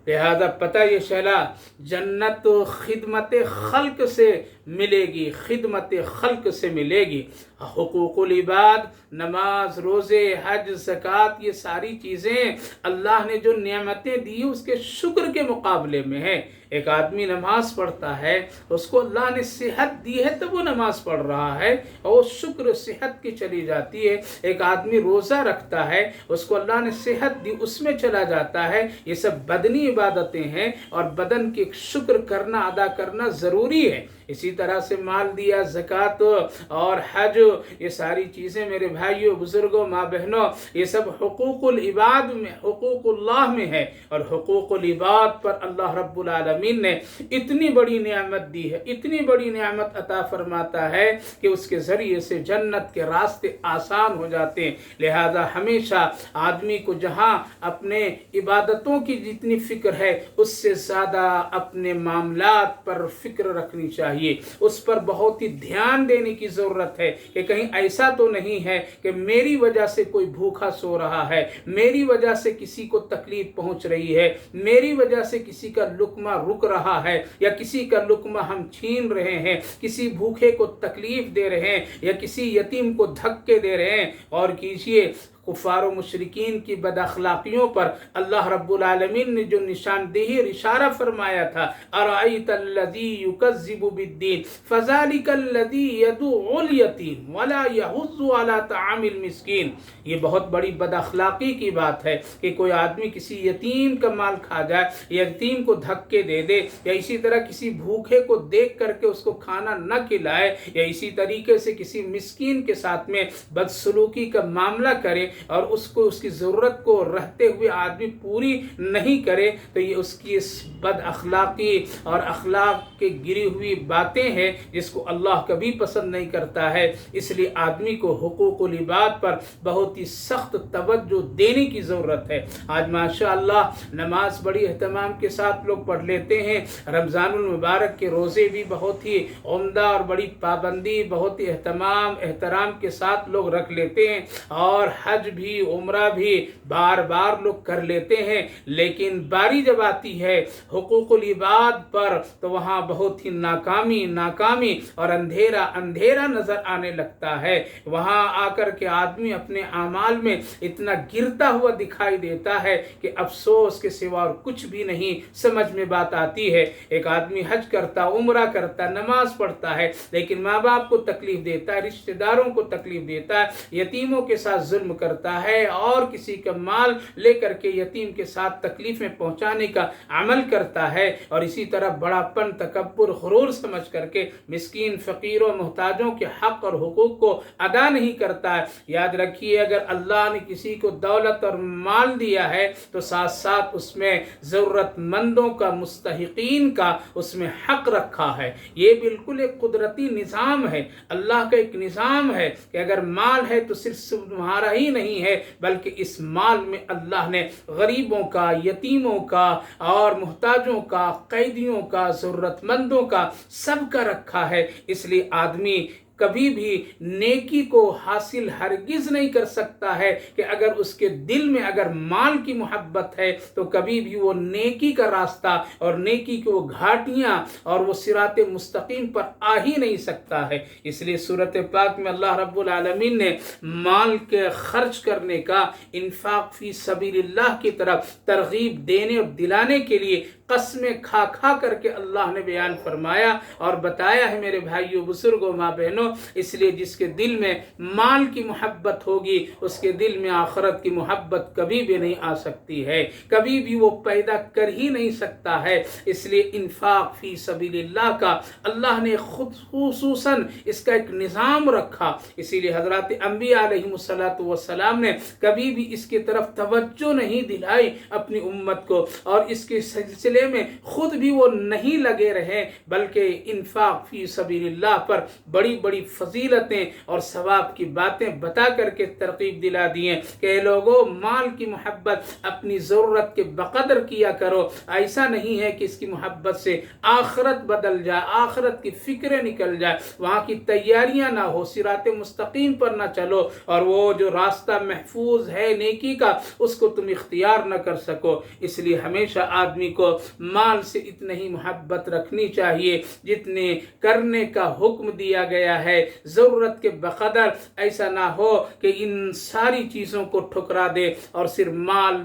لہذا پتہ یہ چلا جنت خدمت خلق سے ملے گی، خدمت خلق سے ملے گی۔ حقوق العباد، نماز، روزے، حج، زکوٰۃ، یہ ساری چیزیں اللہ نے جو نعمتیں دی اس کے شکر کے مقابلے میں ہے۔ ایک آدمی نماز پڑھتا ہے، اس کو اللہ نے صحت دی ہے تو وہ نماز پڑھ رہا ہے اور شکر صحت کی چلی جاتی ہے۔ ایک آدمی روزہ رکھتا ہے، اس کو اللہ نے صحت دی، اس میں چلا جاتا ہے۔ یہ سب بدنی عبادتیں ہیں اور بدن کے شکر کرنا، ادا کرنا ضروری ہے۔ اسی طرح سے مال دیا، زکوٰۃ اور حج، یہ ساری چیزیں میرے بھائیوں بزرگوں ماں بہنوں، یہ سب حقوق العباد میں، حقوق اللہ میں ہے۔ اور حقوق العباد پر اللہ رب العالمین نے اتنی بڑی نعمت دی ہے، اتنی بڑی نعمت عطا فرماتا ہے کہ اس کے ذریعے سے جنت کے راستے آسان ہو جاتے ہیں۔ لہذا ہمیشہ آدمی کو جہاں اپنے عبادتوں کی جتنی فکر ہے اس سے زیادہ اپنے معاملات پر فکر رکھنی چاہیے، اس پر بہت ہی دھیان دینے کی ضرورت ہے کہ کہیں ایسا تو نہیں ہے کہ میری وجہ سے کوئی بھوکا سو رہا ہے، میری وجہ سے کسی کو تکلیف پہنچ رہی ہے، میری وجہ سے کسی کا لقمہ رک رہا ہے، یا کسی کا لقمہ ہم چھین رہے ہیں، کسی بھوکے کو تکلیف دے رہے ہیں، یا کسی یتیم کو دھکے دے رہے ہیں۔ اور کیجئے کفار و مشرکین کی بد اخلاقیوں پر اللہ رب العالمین نے جو نشاندہی اور اشارہ فرمایا تھا، ارأیت الذی یکذب بالدین فذلک الذی یدعو الیتیم ولا یحض علی طعام المسکین۔ یہ بہت بڑی بد اخلاقی کی بات ہے کہ کوئی آدمی کسی یتیم کا مال کھا جائے، یتیم کو دھکے دے دے، یا اسی طرح کسی بھوکے کو دیکھ کر کے اس کو کھانا نہ کھلائے، یا اسی طریقے سے کسی مسکین کے ساتھ میں بدسلوکی کا معاملہ کرے اور اس کو اس کی ضرورت کو رہتے ہوئے آدمی پوری نہیں کرے، تو یہ اس کی اس بد اخلاقی اور اخلاق کے گری ہوئی باتیں ہیں جس کو اللہ کبھی پسند نہیں کرتا ہے۔ اس لیے آدمی کو حقوق العباد پر بہت ہی سخت توجہ دینے کی ضرورت ہے۔ آج ماشاءاللہ نماز بڑی اہتمام کے ساتھ لوگ پڑھ لیتے ہیں، رمضان المبارک کے روزے بھی بہت ہی عمدہ اور بڑی پابندی، بہت ہی احترام کے ساتھ لوگ رکھ لیتے ہیں، اور حج بھی عمرہ بھی بار بار لوگ کر لیتے ہیں، لیکن باری جب آتی ہے حقوق العباد پر تو وہاں بہت ہی ناکامی اور اندھیرا نظر آنے لگتا ہے۔ وہاں آ کر کے آدمی اپنے اعمال میں اتنا گرتا ہوا دکھائی دیتا ہے کہ افسوس کے سوا اور کچھ بھی نہیں سمجھ میں بات آتی ہے۔ ایک آدمی حج کرتا، عمرہ کرتا، نماز پڑھتا ہے، لیکن ماں باپ کو تکلیف دیتا ہے، رشتہ داروں کو تکلیف دیتا ہے، یتیموں کے ساتھ ظلم کرتا ہے، اور کسی کا مال لے کر کے یتیم کے ساتھ تکلیف میں پہنچانے کا عمل کرتا ہے، اور اسی طرح بڑا پن، تکبر، غرور سمجھ کر کے مسکین، فقیروں، محتاجوں کے حق اور حقوق کو ادا نہیں کرتا ہے۔ یاد رکھیے اگر اللہ نے کسی کو دولت اور مال دیا ہے تو ساتھ ساتھ اس میں ضرورت مندوں کا، مستحقین کا اس میں حق رکھا ہے۔ یہ بالکل ایک قدرتی نظام ہے، اللہ کا ایک نظام ہے کہ اگر مال ہے تو صرف تمہارا ہی نہیں ہے، بلکہ اس مال میں اللہ نے غریبوں کا، یتیموں کا اور محتاجوں کا، قیدیوں کا، ضرورت مندوں کا، سب کا رکھا ہے۔ اس لیے آدمی کبھی بھی نیکی کو حاصل ہرگز نہیں کر سکتا ہے کہ اگر اس کے دل میں اگر مال کی محبت ہے تو کبھی بھی وہ نیکی کا راستہ اور نیکی کی وہ گھاٹیاں اور وہ صراط مستقیم پر آ ہی نہیں سکتا ہے۔ اس لیے سورۃ پاک میں اللہ رب العالمین نے مال کے خرچ کرنے کا، انفاق فی سبیل اللہ کی طرف ترغیب دینے اور دلانے کے لیے قسمیں کھا کھا کر کے اللہ نے بیان فرمایا اور بتایا ہے میرے بھائیوں، بزرگوں، ماں بہنوں۔ اس لیے جس کے دل میں مال کی محبت ہوگی اس کے دل میں آخرت کی محبت کبھی بھی نہیں آ سکتی ہے، کبھی بھی وہ پیدا کر ہی نہیں سکتا ہے۔ اس لیے انفاق فی سبیل اللہ کا اللہ نے خصوصاً اس کا ایک نظام رکھا، اسی لیے حضرات انبیاء علیہم السلام نے کبھی بھی اس کی طرف توجہ نہیں دلائی اپنی امت کو، اور اس کے سلسلے میں خود بھی وہ نہیں لگے رہے، بلکہ انفاق فی سبیل اللہ پر بڑی بڑی فضیلتیں اور ثواب کی باتیں بتا کر کے ترغیب دلا دیے کہ لوگوں مال کی محبت اپنی ضرورت کے بقدر کیا کرو، ایسا نہیں ہے کہ اس کی محبت سے آخرت بدل جائے، آخرت کی فکریں نکل جائے، وہاں کی تیاریاں نہ ہو، صراط مستقیم پر نہ چلو اور وہ جو راستہ محفوظ ہے نیکی کا اس کو تم اختیار نہ کر سکو۔ اس لیے ہمیشہ آدمی کو مال سے اتنا ہی محبت رکھنی چاہیے جتنے کرنے کا حکم دیا گیا ہے ضرورت کے بقدر، ایسا نہ ہو کہ ان ساری چیزوں کو ٹھکرا دے اور صرف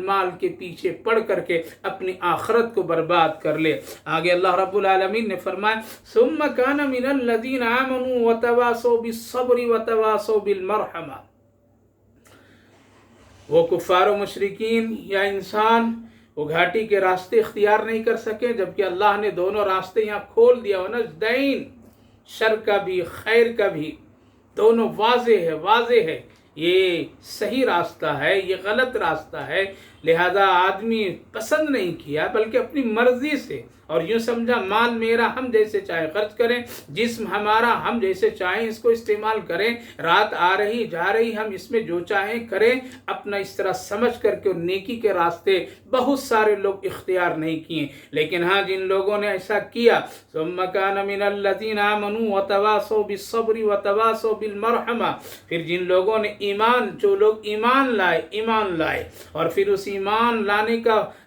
مال کے پیچھے پڑ کر کے اپنی آخرت کو برباد کر لے۔ آگے اللہ رب العالمین نے فرمایا ثم كان من الذين آمنوا وتواصوا بالصبر وتواصوا بالمرحمة۔ وہ کفار و مشرکین یا انسان وہ گھاٹی کے راستے اختیار نہیں کر سکے، جبکہ اللہ نے دونوں راستے یہاں کھول دیا، ونجدین، شر کا بھی خیر کا بھی، دونوں واضح ہے، یہ صحیح راستہ ہے، یہ غلط راستہ ہے، لہذا آدمی پسند نہیں کیا بلکہ اپنی مرضی سے، اور یوں سمجھا مال میرا ہم جیسے چاہے خرچ کریں، جسم ہمارا ہم جیسے چاہیں اس کو استعمال کریں، رات آ رہی جا رہی ہم اس میں جو چاہیں کریں، اپنا اس طرح سمجھ کر کے نیکی کے راستے بہت سارے لوگ اختیار نہیں کیے۔ لیکن ہاں جن لوگوں نے ایسا کیا ثم كان من الذين آمنوا وتواصوا بالصبر وتواصوا بالمرحمة، پھر جن لوگوں نے جو لوگ ایمان لائے اور پھر اس ایمان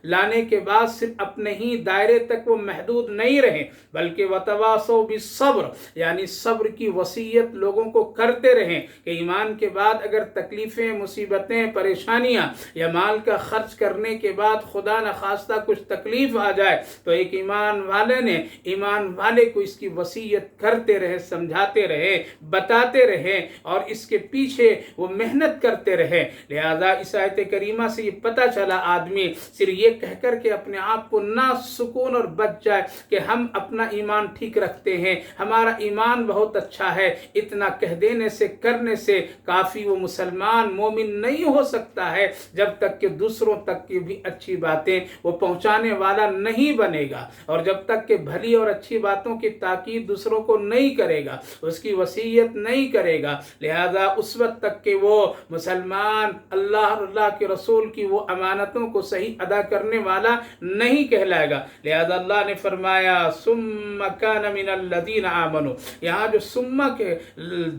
لانے کے بعد صرف اپنے ہی دائرے تک وہ محدود نہیں رہے بلکہ وتواصوا بالصبر، یعنی صبر کی وصیت لوگوں کو کرتے رہیں کہ ایمان کے بعد اگر تکلیفیں، مصیبتیں، پریشانیاں یا مال کا خرچ کرنے کے بعد خدا نخواستہ کچھ تکلیف آ جائے تو ایک ایمان والے کو اس کی وصیت کرتے رہے، سمجھاتے رہے، بتاتے رہے اور اس کے پیچھے وہ محنت کرتے رہے۔ لہذا اس آیت کریمہ سے یہ پتہ چلا آدمی صرف یہ کہہ کر کے اپنے آپ کو نہ سکون اور بچ جائے کہ ہم اپنا ایمان ٹھیک رکھتے ہیں، ہمارا ایمان بہت اچھا ہے، اتنا کہہ دینے سے کرنے سے کافی وہ مسلمان مومن نہیں ہو سکتا ہے جب تک کہ دوسروں تک کی بھی اچھی باتیں وہ پہنچانے والا نہیں بنے گا، اور جب تک کہ بھلی اور اچھی باتوں کی تاکید دوسروں کو نہیں کرے گا، اس کی وصیت نہیں کرے گا، لہذا اس وقت تک کہ وہ مسلمان اللہ کے رسول کی وہ امانتوں کو صحیح ادا کرنے والا نہیں کہلائے گا۔ لہذا اللہ نے فرمایا ثم كان من الذين آمنوا، یہاں جو ثم کے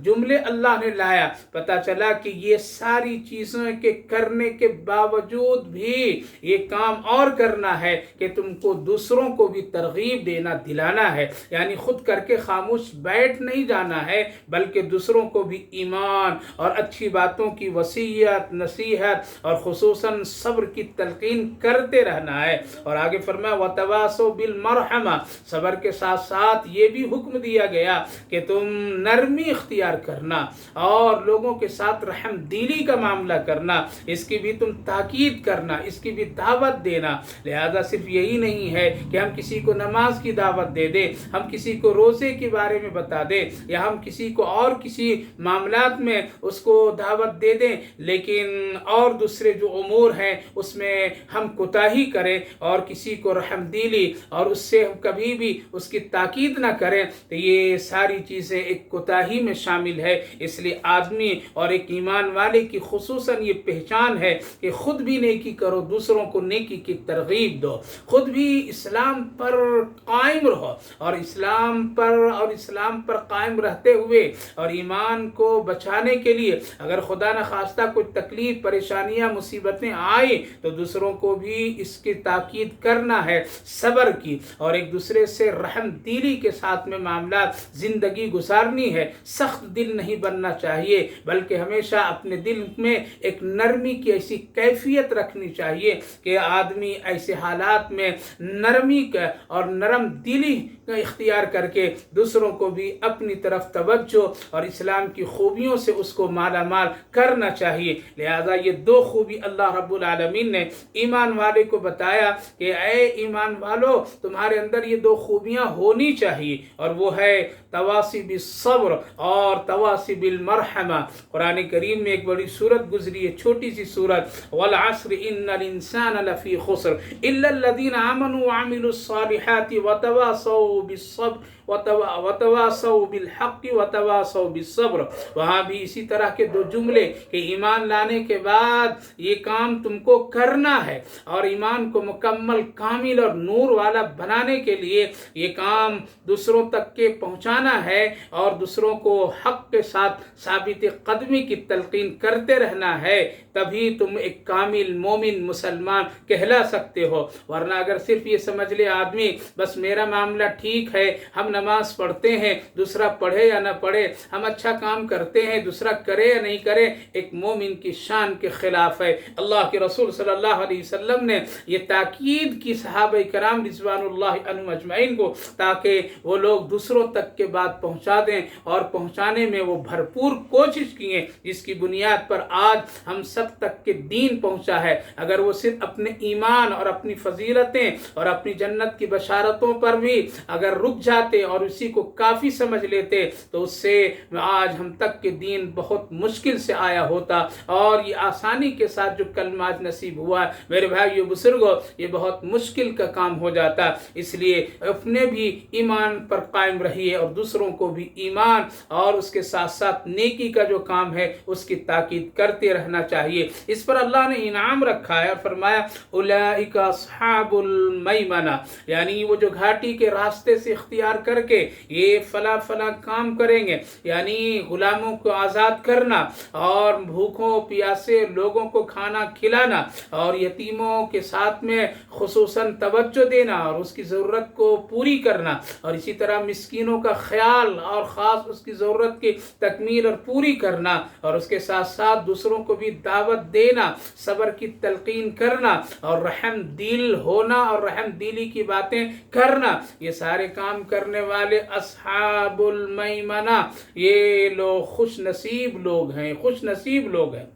جملے اللہ نے لایا، پتہ چلا کہ یہ ساری چیزوں کے کرنے کے باوجود بھی یہ کام اور کرنا ہے کہ تم کو دوسروں کو بھی ترغیب دینا دلانا ہے، یعنی خود کر کے خاموش بیٹھ نہیں جانا ہے بلکہ دوسروں کو بھی ایمان اور اچھی باتوں کی وصیت، نصیحت اور خصوصاً صبر کی تلقین کرتے رہنا ہے۔ اور آگے فرمایا وتواصوا بالمرحمہ، صبر کے ساتھ ساتھ یہ بھی حکم دیا گیا کہ تم نرمی اختیار کرنا اور لوگوں کے ساتھ رحم دلی کا معاملہ کرنا، اس کی بھی تم تاکید کرنا، اس کی بھی دعوت دینا۔ لہذا صرف یہی نہیں ہے کہ ہم کسی کو نماز کی دعوت دے دیں، ہم کسی کو روزے کے بارے میں بتا دیں یا ہم کسی کو اور کسی معاملات میں اس کو دعوت دے دیں، لیکن اور دوسرے جو امور ہیں اس میں ہم کوتاہی کریں اور کسی کو رحم دلی اور اس سے ہم کبھی بھی اس کی تاکید نہ کریں تو یہ ساری چیزیں ایک کوتاہی میں شامل ہے۔ اس لیے آدمی اور ایک ایمان والے کی خصوصاً یہ پہچان ہے کہ خود بھی نیکی کرو، دوسروں کو نیکی کی ترغیب دو، خود بھی اسلام پر قائم رہو اور اسلام پر قائم رہتے ہوئے اور ایمان کو بچانے کے لیے اگر خدا نخواستہ کوئی تکلیف، پریشانیاں، مصیبتیں آئیں تو دوسروں کو بھی اس کی تاکید کرنا ہے، صبر کی، اور ایک دوسرے سے رحم دلی کے ساتھ میں معاملات زندگی گزارنی ہے۔ سخت دل نہیں بننا چاہیے بلکہ ہمیشہ اپنے دل میں ایک نرمی کی ایسی کیفیت رکھنی چاہیے کہ آدمی ایسے حالات میں نرمی کا اور نرم دلی کا اختیار کر کے دوسروں کو بھی اپنی طرف توجہ اور اسلام کی خوبیوں سے اس کو مالا مال کرنا چاہیے۔ لہذا یہ دو خوبی اللہ رب العالمین نے ایمان والے کو بتایا کہ اے ایمان والو تمہارے اندر یہ دو خوبیاں ہونی چاہیے، اور وہ ہے تواصی بالصبر اور تواصی بالمرحمہ۔ قرآن کریم میں ایک بڑی سورت گزری ہے، چھوٹی سی سورت، والعصر ان الانسان لفی خسر الا الذین آمنوا وعملوا الصالحات وتواصوا بالصبر وتواصوا بالحق وتواصوا بالصبر۔ وہاں بھی اسی طرح کے دو جملے کہ ایمان لانے کے بعد یہ کام تم کو کرنا ہے اور ایمان کو مکمل، کامل اور نور والا بنانے کے لیے یہ کام دوسروں تک کے پہنچانا ہے اور دوسروں کو حق کے ساتھ ثابت قدمی کی تلقین کرتے رہنا ہے، تبھی تم ایک کامل مومن مسلمان کہلا سکتے ہو۔ ورنہ اگر صرف یہ سمجھ لے آدمی بس میرا معاملہ ٹھیک ہے، ہم نماز پڑھتے ہیں، دوسرا پڑھے یا نہ پڑھے، ہم اچھا کام کرتے ہیں، دوسرا کرے یا نہیں کرے، ایک مومن کی شان کے خلاف ہے۔ اللہ کے رسول صلی اللہ علیہ وسلم نے یہ تاکید کی صحابہ کرام رضوان اللہ عنہم اجمعین کو تاکہ وہ لوگ دوسروں تک کے بات پہنچا دیں، اور پہنچانے میں وہ بھرپور کوشش کیے جس کی بنیاد پر آج ہم سب تک کے دین پہنچا ہے۔ اگر وہ صرف اپنے ایمان اور اپنی فضیلتیں اور اپنی جنت کی بشارتوں پر بھی اگر رک جاتے اور اسی کو کافی سمجھ لیتے تو اس سے آج ہم تک کے دین بہت مشکل سے آیا ہوتا، اور یہ آسانی کے ساتھ جو کلمہ آج نصیب ہوا ہے میرے بھائیو بزرگوں، یہ بہت مشکل کا کام ہو جاتا۔ اس لیے اپنے بھی ایمان پر قائم رہیے اور دوسروں کو بھی ایمان اور اس کے ساتھ ساتھ نیکی کا جو کام ہے اس کی تاکید کرتے رہنا چاہیے۔ اس پر اللہ نے انعام رکھا ہے اور فرمایا اولئک اصحاب المیمنہ، یعنی وہ جو گھاٹی کے راستے سے اختیار کر کے یہ فلاں فلاں کام کریں گے، یعنی غلاموں کو آزاد کرنا اور بھوکوں پیاسے لوگوں کو کھانا کھلانا اور یتیموں کے ساتھ میں خصوصاً توجہ دینا اور اس کی ضرورت کو پوری کرنا، اور اسی طرح مسکینوں کا خیال اور خاص اس کی ضرورت کی تکمیل اور پوری کرنا، اور اس کے ساتھ ساتھ دوسروں کو بھی دعوت دینا، صبر کی تلقین کرنا اور رحم دل ہونا اور رحم دلی کی باتیں کرنا، یہ سارے کام کرنے والے اصحاب المیمنہ یہ لوگ خوش نصیب لوگ ہیں، خوش نصیب لوگ ہیں۔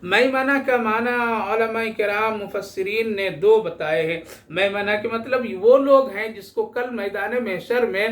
میمنہ کا معنی علماء کرام مفسرین نے دو بتائے ہیں۔ میمنہ کے مطلب وہ لوگ ہیں جس کو کل میدان محشر میں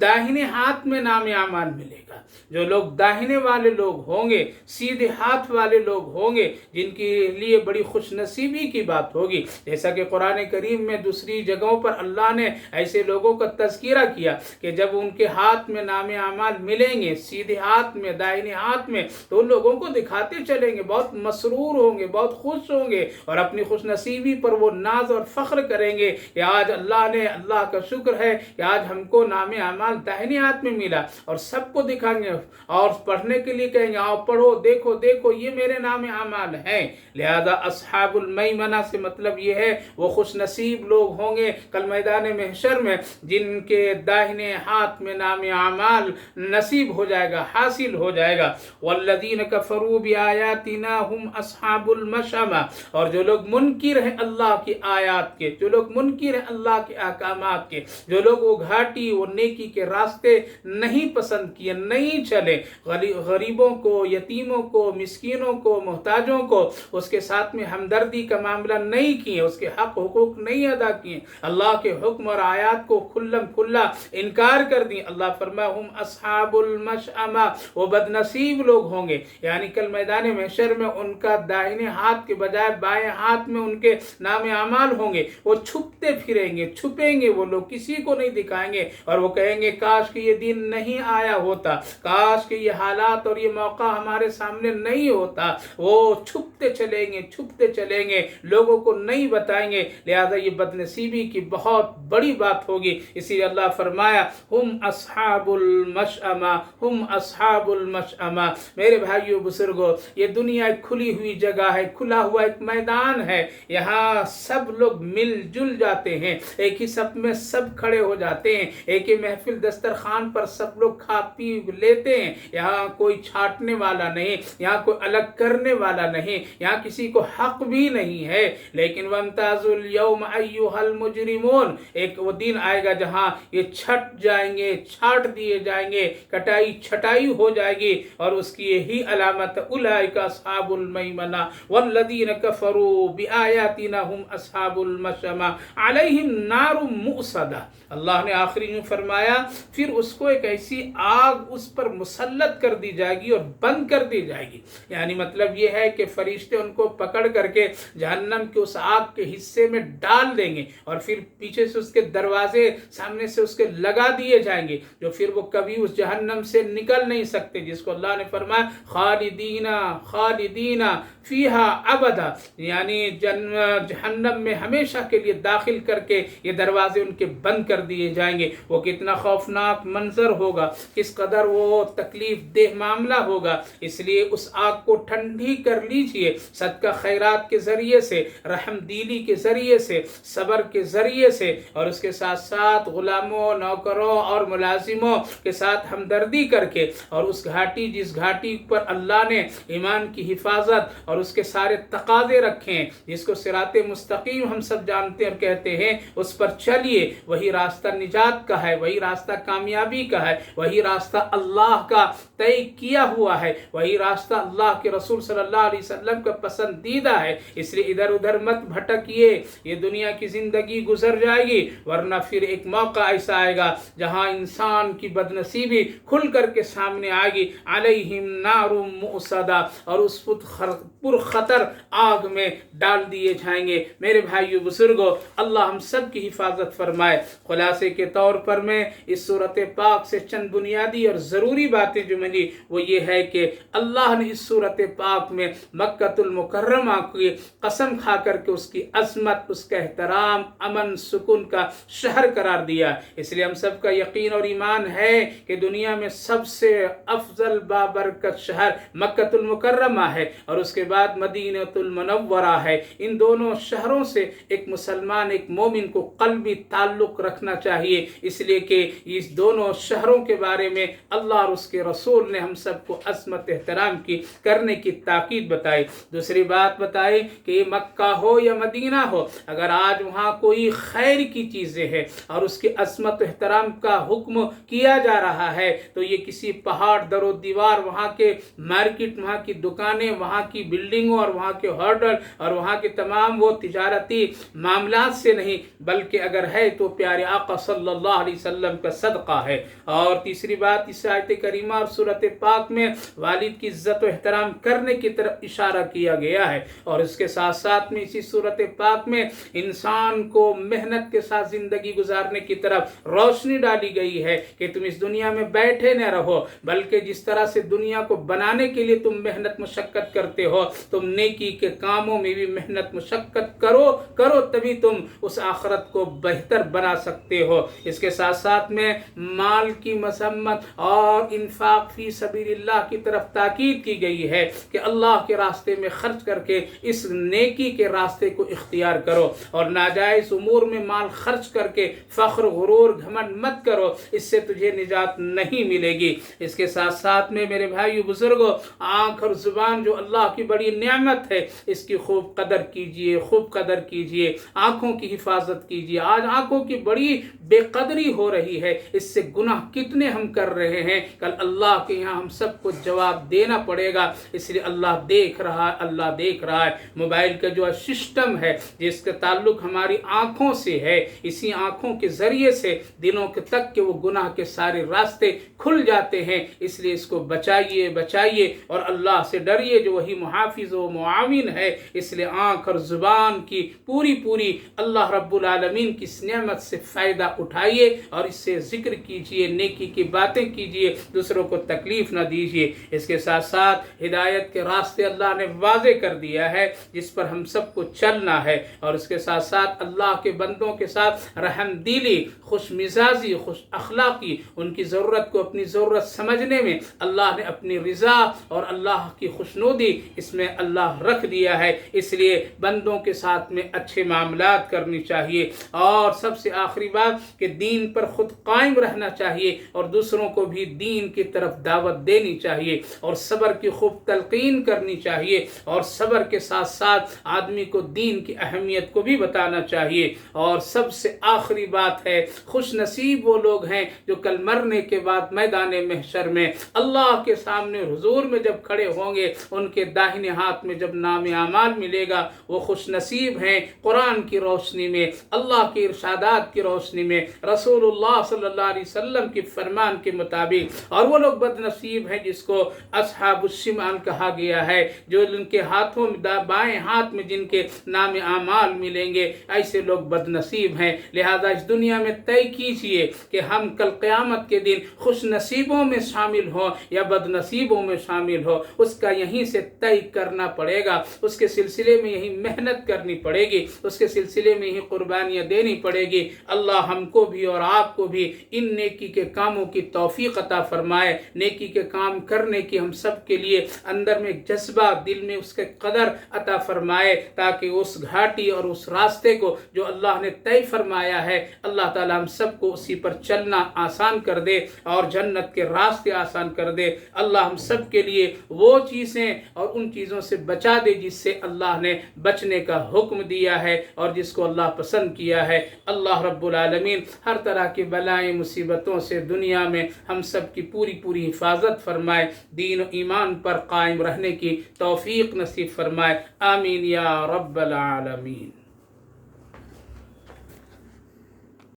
داہنے ہاتھ میں نام اعمال ملے گا۔ جو لوگ داہنے والے لوگ ہوں گے، سیدھے ہاتھ والے لوگ ہوں گے، جن کے لیے بڑی خوش نصیبی کی بات ہوگی، جیسا کہ قرآن کریم میں دوسری جگہوں پر اللہ نے ایسے لوگوں کا تذکرہ کیا کہ جب ان کے ہاتھ میں نام اعمال ملیں گے، سیدھے ہاتھ میں، داہنے ہاتھ میں، تو ان لوگوں کو دکھاتے چلیں گے، بہت مسرور ہوں گے، بہت خوش ہوں گے، اور اپنی خوش نصیبی پر وہ ناز اور فخر کریں گے کہ آج اللہ کا شکر ہے کہ آج ہم کو نام اعمال داہنے ہاتھ میں ملا، اور سب کو دکھائیں گے اور پڑھنے کے لیے کہیں گے آؤ پڑھو، دیکھو دیکھو یہ میرے نام اعمال ہیں۔ لہذا اصحاب المیمنہ سے مطلب یہ ہے وہ خوش نصیب لوگ ہوں گے کل میدان محشر میں جن کے داہنے ہاتھ میں نام اعمال نصیب ہو جائے گا، حاصل ہو جائے گا۔ والذین کفروا بآیاتنا ہم اصحاب المشأمہ، اور جو لوگ منکر ہیں اللہ کی آیات کے، جو لوگ منکر ہیں اللہ کے احکامات کے، جو لوگ وہ گھاٹی وہ نیکی کے راستے نہیں پسند کیے، نہیں چلے، غریبوں کو، یتیموں کو، مسکینوں کو، محتاجوں کو اس کے ساتھ میں ہمدردی کا معاملہ نہیں کیے، اس کے حق حقوق نہیں ادا کیے، اللہ کے حکم اور آیات کو کھلم کھلا انکار کر دی، اللہ فرمایا ہم اصحاب المشأمہ، وہ بد نصیب لوگ ہوں گے، یعنی کل میدان محشر میں ان ان کا دائنے ہاتھ کے بجائے بائیں ہاتھ میں ان کے نام اعمال ہوں گے. وہ چھپتے پھریں گے، چھپیں گے، وہ لوگ کسی کو نہیں دکھائیں گے اور وہ کہیں گے کاش کہ یہ دن نہیں آیا ہوتا، کاش کہ یہ حالات اور یہ موقع ہمارے سامنے نہیں ہوتا. وہ چھپتے چلیں گے، چھپتے چلیں گے، لوگوں کو نہیں بتائیں گے. لہذا یہ بد نصیبی کی بہت بڑی بات ہوگی. اسی لیے اللہ فرمایا ہم اصحاب المشأمہ، ہم اصحاب المشأمہ. میرے بھائیو بزرگو، یہ دنیا ایک کھلی ہوئی جگہ ہے، کھلا ہوا ایک میدان ہے. یہاں سب لوگ مل جل جاتے ہیں، ایک ہی صف میں سب کھڑے ہو جاتے ہیں، ایک ہی محفل دسترخوان پر سب لوگ کھا پی لیتے ہیں. یہاں کوئی چھانٹنے والا نہیں، یہاں کوئی الگ کرنے والا نہیں، یہاں کسی کو حق بھی نہیں ہے. لیکن وَامْتَازُوا الْيَوْمَ أَيُّهَا الْمُجْرِمُونَ، ایک وہ دن آئے گا جہاں یہ چھٹ جائیں گے، چھاٹ دیے جائیں گے، کٹائی چھٹائی ہو جائے گی. اور اس کی یہی علامت اولئک اصحاب المیمنہ والذین کفروا بآیاتنا هم اصحاب المشأمہ علیہم نار مؤصدہ. اللہ نے آخری میں فرمایا پھر اس کو ایک ایسی آگ اس پر مسلط کر دی جائے گی اور بند کر دی جائے گی. یعنی مطلب یہ ہے کہ فرشتے ان کو پکڑ کر کے جہنم کے اس آگ کے حصے میں ڈال دیں گے اور پھر پیچھے سے اس کے دروازے سامنے سے اس کے لگا دیے جائیں گے، جو پھر وہ کبھی اس جہنم سے نکل نہیں سکتے، جس کو اللہ نے فرمایا خالدین فیہا ابدا، یعنی جہنم میں ہمیشہ کے لیے داخل کر کے یہ دروازے ان کے بند کر دیے جائیں گے. وہ کتنا خوفناک منظر ہوگا، کس قدر وہ تکلیف دہ معاملہ ہوگا. اس لیے اس آگ کو ٹھنڈی کر لیجئے صدقہ خیرات کے ذریعے سے، رحم دلی کے ذریعے سے، صبر کے ذریعے سے، اور اس کے ساتھ ساتھ غلاموں، نوکروں اور ملازموں کے ساتھ ہمدردی کر کے. اور اس گھاٹی، جس گھاٹی پر اللہ نے ایمان کی حفاظت اور اس کے سارے تقاضے رکھے ہیں، جس کو صراط مستقیم ہم سب جانتے اور کہتے ہیں، اس پر چلیے. وہی راستہ نجات کا ہے، وہی راستہ کامیابی کا ہے، وہی راستہ اللہ کا طے کیا ہوا ہے، وہی راستہ اللہ کے رسول صلی اللہ علیہ وسلم کا پسندیدہ ہے. اس لیے ادھر ادھر مت بھٹکیے. یہ دنیا کی زندگی گزر جائے گی، ورنہ پھر ایک موقع ایسا آئے گا جہاں انسان کی بد نصیبی کھل کر کے سامنے آئے گی. علیہم نار مؤصدہ، اور اس پر خطر آگ میں ڈال دیے جائیں گے. میرے بھائیو بزرگو، اللہ ہم سب کی حفاظت فرمائے. خلاصے کے طور پر میں اس سورت پاک سے چند بنیادی اور ضروری باتیں جو ملی وہ یہ ہے کہ اللہ نے اس سورت پاک میں مکۃ المکرمہ کی قسم کھا کر کے اس کی عظمت، اس کا احترام، امن سکون کا شہر قرار دیا. اس لیے ہم سب کا یقین اور ایمان ہے کہ دنیا میں سب سے افضل بابرکت شہر مکۃ المکرمہ ہے، اور اس کے بعد مدینہ المنورہ ہے. ان دونوں شہروں سے ایک مسلمان، ایک مومن کو قلبی تعلق رکھنا چاہیے، اس لیے کہ اس دونوں شہروں کے بارے میں اللہ اور اس کے رسول نے ہم سب کو عظمت احترام کی کرنے کی تاکید بتائی. دوسری بات بتائی کہ یہ مکہ ہو یا مدینہ ہو، اگر آج وہاں کوئی خیر کی چیزیں ہیں اور اس کی عظمت و احترام کا حکم کیا جا رہا ہے، تو یہ کسی پہاڑ، در و دیوار، وہاں کے مارکیٹ، وہاں کی دکانیں، وہاں کی بلڈنگوں اور وہاں کے ہوٹل اور وہاں کے تمام وہ تجارتی معاملات سے نہیں، بلکہ اگر ہے تو پیارے آقا صلی اللہ علیہ وسلم کا صدقہ ہے. اور تیسری بات، اس آیت کریمہ اور سورت پاک میں والد کی عزت و احترام کرنے کی طرف اشارہ کیا گیا ہے، اور اس کے ساتھ ساتھ میں اسی سورت پاک میں انسان کو محنت کے ساتھ زندگی گزارنے کی طرف روشنی ڈالی گئی ہے کہ تم اس دنیا میں بیٹھے نہ رہو، بلکہ جس طرح سے دنیا کو بنانے کے لیے تم محنت مشقت کرتے ہو، تم نیکی کے کاموں میں بھی محنت مشقت کرو تبھی تم اس آخرت کو بہتر بنا سکتے ہو. اس کے ساتھ ساتھ میں مال کی مذمت اور انفاق فی سبیل اللہ کی طرف تاکید کی گئی ہے کہ اللہ کے راستے میں خرچ کر کے اس نیکی کے راستے کو اختیار کرو، اور ناجائز امور میں مال خرچ کر کے فخر، غرور، گھمنڈ مت کرو، اس سے تجھے نجات نہیں ملے گی. اس کے ساتھ ساتھ میں میرے بھائیو بزرگوں، آنکھ اور زبان جو اللہ کی بڑی نعمت ہے، اس کی خوب قدر کیجئے، خوب قدر کیجئے. آنکھوں کی حفاظت کیجئے. آج آنکھوں کی بڑی بے قدری ہو رہی ہے، اس سے گناہ کتنے ہم کر رہے ہیں. کل اللہ اللہ کے یہاں ہم سب کو جواب دینا پڑے گا، اس لیے اللہ دیکھ رہا ہے، اللہ دیکھ رہا ہے۔ موبائل کا جو سسٹم ہے جس کا تعلق ہماری آنکھوں سے ہے، اسی آنکھوں کے ذریعے سے دنوں تک کہ وہ گناہ کے سارے راستے کھل جاتے ہیں، اس لیے اس کو بچائیے اور اللہ سے ڈریے جو وہی محافظ و معاون ہے۔ اس لیے آنکھ اور زبان کی پوری اللہ رب العالمین کی اس نعمت سے فائدہ اٹھائیے اور اس سے ذکر کیجئے، نیکی کی باتیں کیجئے، دوسروں کو تکلیف نہ دیجئے۔ اس کے ساتھ ساتھ ہدایت کے راستے اللہ نے واضح کر دیا ہے جس پر ہم سب کو چلنا ہے، اور اس کے ساتھ ساتھ اللہ کے بندوں کے ساتھ رحم دلی، خوش مزاجی، خوش اخلاقی، ان کی ضرورت کو اپنی ضرورت سمجھنے میں اللہ نے اپنی رضا اور اللہ کی خوشنودی اس میں اللہ رکھ دیا ہے۔ اس لیے بندوں کے ساتھ میں اچھے معاملات کرنی چاہیے، اور سب سے آخری بات کہ دین پر خود قائم رہنا چاہیے اور دوسروں کو بھی دین کی طرف دعوت دینی چاہیے، اور صبر کی خوب تلقین کرنی چاہیے، اور صبر کے ساتھ ساتھ آدمی کو دین کی اہمیت کو بھی بتانا چاہیے۔ اور سب سے آخری بات ہے، خوش نصیب وہ لوگ ہیں جو کل مرنے کے بعد میدان محشر میں اللہ کے سامنے حضور میں جب کھڑے ہوں گے، ان کے داہنے ہاتھ میں جب نام اعمال ملے گا، وہ خوش نصیب ہیں قرآن کی روشنی میں، اللہ کے ارشادات کی روشنی میں، رسول اللہ صلی اللہ علیہ وسلم کی فرمان کے مطابق۔ اور وہ لوگ بد نصیب ہیں جس کو اصحاب الشمال کہا گیا ہے، جو ان کے ہاتھوں میں بائیں ہاتھ میں جن کے نام اعمال ملیں گے، ایسے لوگ بد نصیب ہیں۔ لہذا اس دنیا میں طے کیجئے کہ ہم کل قیامت کے دن خوش نصیبوں میں شامل ہوں یا بد نصیبوں میں شامل ہو، اس کا یہیں سے طے کرنا پڑے گا، اس کے سلسلے میں یہی محنت کرنی پڑے گی، اس کے سلسلے میں یہی قربانیاں دینی پڑے گی۔ اللہ ہم کو بھی اور آپ کو بھی ان نیکی کے کاموں کی توفیق عطا فرمائے، نیکی کے کام کرنے کی ہم سب کے لیے اندر میں جذبہ، دل میں اس کے قدر عطا فرمائے، تاکہ اس گھاٹی اور اس راستے کو جو اللہ نے طے فرمایا ہے، اللہ تعالی ہم سب کو اسی پر چلنا آسان کر دے اور جنت کے راستے آسان کر دے۔ اللہ ہم سب کے لیے وہ چیزیں اور ان چیزوں سے بچا دے جس سے اللہ نے بچنے کا حکم دیا ہے اور جس کو اللہ پسند کیا ہے۔ اللہ رب العالمین ہر طرح کی بلائیں مصیبتوں سے دنیا میں ہم سب کی پوری حفاظت فرمائے، دین و ایمان پر قائم رہنے کی توفیق نصیب فرمائے، آمین یا رب العالمین۔